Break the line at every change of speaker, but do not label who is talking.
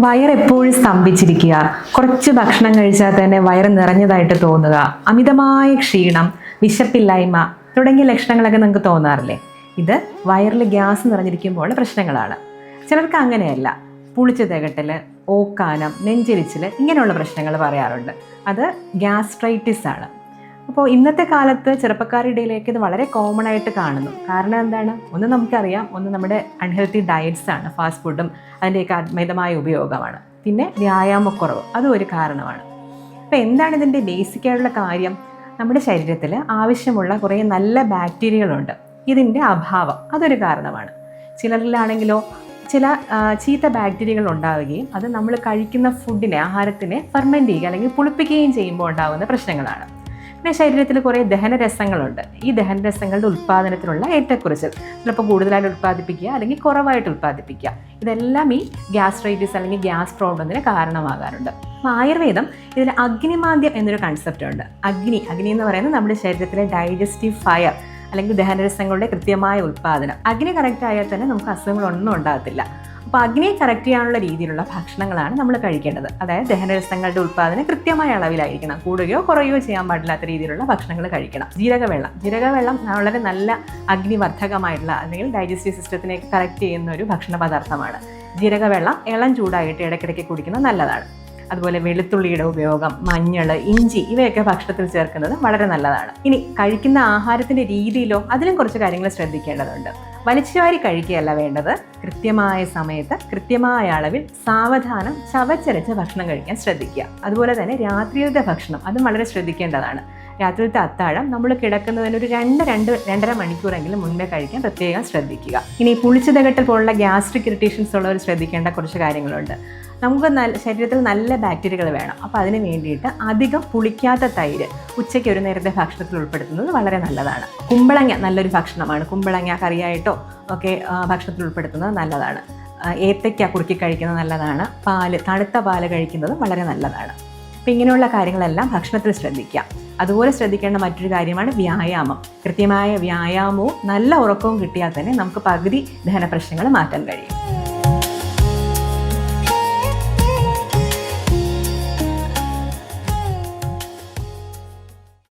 വയറെപ്പോഴും സ്തംഭിച്ചിരിക്കുക, കുറച്ച് ഭക്ഷണം കഴിച്ചാൽ തന്നെ വയറ് നിറഞ്ഞതായിട്ട് തോന്നുക, അമിതമായ ക്ഷീണം, വിശപ്പില്ലായ്മ തുടങ്ങിയ ലക്ഷണങ്ങളൊക്കെ നിങ്ങൾക്ക് തോന്നാറില്ലേ? ഇത് വയറിൽ ഗ്യാസ് നിറഞ്ഞിരിക്കുമ്പോൾ പ്രശ്നങ്ങളാണ്. ചിലർക്ക് അങ്ങനെയല്ല, പുളിച്ചു തികട്ടൽ, ഓക്കാനം, നെഞ്ചെരിച്ചിൽ ഇങ്ങനെയുള്ള പ്രശ്നങ്ങൾ പറയാറുണ്ട്. അത് ഗ്യാസ്ട്രൈറ്റിസ് ആണ്. അപ്പോൾ ഇന്നത്തെ കാലത്ത് ചെറുപ്പക്കാരുടെ ഇടയിലേക്ക് ഇത് വളരെ കോമൺ ആയിട്ട് കാണുന്നു. കാരണം എന്താണ്? ഒന്ന് നമുക്കറിയാം, ഒന്ന് നമ്മുടെ അൺഹെൽത്തി ഡയറ്റ്സ് ആണ്, ഫാസ്റ്റ് ഫുഡും അതിൻ്റെയൊക്കെ അമിതമായ ഉപയോഗമാണ്. പിന്നെ വ്യായാമക്കുറവ്, അതും ഒരു കാരണമാണ്. അപ്പോൾ എന്താണ് ഇതിൻ്റെ ബേസിക്കായിട്ടുള്ള കാര്യം? നമ്മുടെ ശരീരത്തിൽ ആവശ്യമുള്ള കുറേ നല്ല ബാക്ടീരിയകളുണ്ട്, ഇതിൻ്റെ അഭാവം അതൊരു കാരണമാണ്. ചിലരിലാണെങ്കിലോ ചില ചീത്ത ബാക്ടീരിയകൾ ഉണ്ടാവുകയും അത് നമ്മൾ കഴിക്കുന്ന ഫുഡിനെ, ആഹാരത്തിനെ ഫെർമെൻറ്റ് ചെയ്യുക അല്ലെങ്കിൽ പുളിപ്പിക്കുകയും ചെയ്യുമ്പോൾ ഉണ്ടാകുന്ന പ്രശ്നങ്ങളാണ്. പിന്നെ ശരീരത്തിൽ കുറേ ദഹനരസങ്ങളുണ്ട്. ഈ ദഹനരസങ്ങളുടെ ഉൽപ്പാദനത്തിനുള്ള ഏറ്റക്കുറച്ചിൽ, ചിലപ്പോൾ കൂടുതലായിട്ട് ഉൽപ്പാദിപ്പിക്കുക അല്ലെങ്കിൽ കുറവായിട്ട് ഉൽപ്പാദിപ്പിക്കുക, ഇതെല്ലാം ഈ ഗ്യാസ്ട്രൈറ്റിസ് അല്ലെങ്കിൽ ഗ്യാസ് പ്രോബ്ലത്തിന് കാരണമാകാറുണ്ട്. അപ്പോൾ ആയുർവേദം ഇതിൽ അഗ്നിമാന്ദ്യം എന്നൊരു കൺസെപ്റ്റ് ഉണ്ട്. അഗ്നി എന്ന് പറയുന്നത് നമ്മുടെ ശരീരത്തിലെ ഡൈജസ്റ്റീവ് ഫയർ അല്ലെങ്കിൽ ദഹനരസങ്ങളുടെ കൃത്യമായ ഉൽപ്പാദനം. അഗ്നി കറക്റ്റ് ആയാൽ തന്നെ നമുക്ക് അസുഖങ്ങളൊന്നും ഉണ്ടാകത്തില്ല. അപ്പോൾ അഗ്നിയെ കറക്റ്റ് ചെയ്യാനുള്ള രീതിയിലുള്ള ഭക്ഷണങ്ങളാണ് നമ്മൾ കഴിക്കേണ്ടത്. അതായത് ദഹനരസങ്ങളുടെ ഉൽപ്പാദനം കൃത്യമായ അളവിലായിരിക്കണം, കൂടുകയോ കുറയുകയോ ചെയ്യാൻ പാടില്ലാത്ത രീതിയിലുള്ള ഭക്ഷണങ്ങൾ കഴിക്കണം. ജീരകവെള്ളം വളരെ നല്ല അഗ്നിവർദ്ധകമായിട്ടുള്ള അല്ലെങ്കിൽ ഡൈജസ്റ്റീവ് സിസ്റ്റത്തിനെ കറക്റ്റ് ചെയ്യുന്ന ഒരു ഭക്ഷണ പദാർത്ഥമാണ്. ജീരകവെള്ളം ഇളം ചൂടായിട്ട് ഇടയ്ക്കിടയ്ക്ക് കുടിക്കുന്നത് നല്ലതാണ്. അതുപോലെ വെളുത്തുള്ളിയുടെ ഉപയോഗം, മഞ്ഞൾ, ഇഞ്ചി ഇവയൊക്കെ ഭക്ഷണത്തിൽ ചേർക്കുന്നത് വളരെ നല്ലതാണ്. ഇനി കഴിക്കുന്ന ആഹാരത്തിൻ്റെ രീതിയിലോ അതിലും കുറച്ച് കാര്യങ്ങൾ ശ്രദ്ധിക്കേണ്ടതുണ്ട്. വലിച്ചുവാരി കഴിക്കുകയല്ല വേണ്ടത്. കൃത്യമായ സമയത്ത് കൃത്യമായ അളവിൽ സാവധാനം ചവച്ചരച്ച് ഭക്ഷണം കഴിക്കാൻ ശ്രദ്ധിക്കുക. അതുപോലെ തന്നെ രാത്രിയിലത്തെ ഭക്ഷണം അതും വളരെ ശ്രദ്ധിക്കേണ്ടതാണ്. രാത്രിയിലത്തെ അത്താഴം നമ്മൾ കിടക്കുന്നതിന് ഒരു 2-2.5 മണിക്കൂറെങ്കിലും മുൻപേ കഴിക്കാൻ പ്രത്യേകം ശ്രദ്ധിക്കുക. ഇനി പുളിച്ചു തികട്ടൽ പോലുള്ള ഗ്യാസ്ട്രിക് ഇറിറ്റേഷൻസ് ഉള്ളവർ ശ്രദ്ധിക്കേണ്ട കുറച്ച് കാര്യങ്ങളുണ്ട്. നമുക്ക് ശരീരത്തിൽ നല്ല ബാക്ടീരിയകൾ വേണം. അപ്പോൾ അതിന് വേണ്ടിയിട്ട് അധികം പുളിക്കാത്ത തൈര് ഉച്ചയ്ക്ക് ഒരു നേരത്തെ ഭക്ഷണത്തിൽ ഉൾപ്പെടുത്തുന്നത് വളരെ നല്ലതാണ്. കുമ്പളങ്ങ നല്ലൊരു ഭക്ഷണമാണ്. കുമ്പളങ്ങ കറിയായിട്ടോ ഒക്കെ ഭക്ഷണത്തിൽ ഉൾപ്പെടുത്തുന്നത് നല്ലതാണ്. ഏത്തയ്ക്ക കുറുക്കി കഴിക്കുന്നത് നല്ലതാണ്. തണുത്ത പാല് കഴിക്കുന്നതും വളരെ നല്ലതാണ്. അപ്പോൾ ഇങ്ങനെയുള്ള കാര്യങ്ങളെല്ലാം ഭക്ഷണത്തിൽ ശ്രദ്ധിക്കുക. അതുപോലെ ശ്രദ്ധിക്കേണ്ട മറ്റൊരു കാര്യമാണ് വ്യായാമം. കൃത്യമായ വ്യായാമവും നല്ല ഉറക്കവും കിട്ടിയാൽ തന്നെ നമുക്ക് പകുതി ദഹന പ്രശ്നങ്ങൾ മാറ്റാൻ കഴിയും.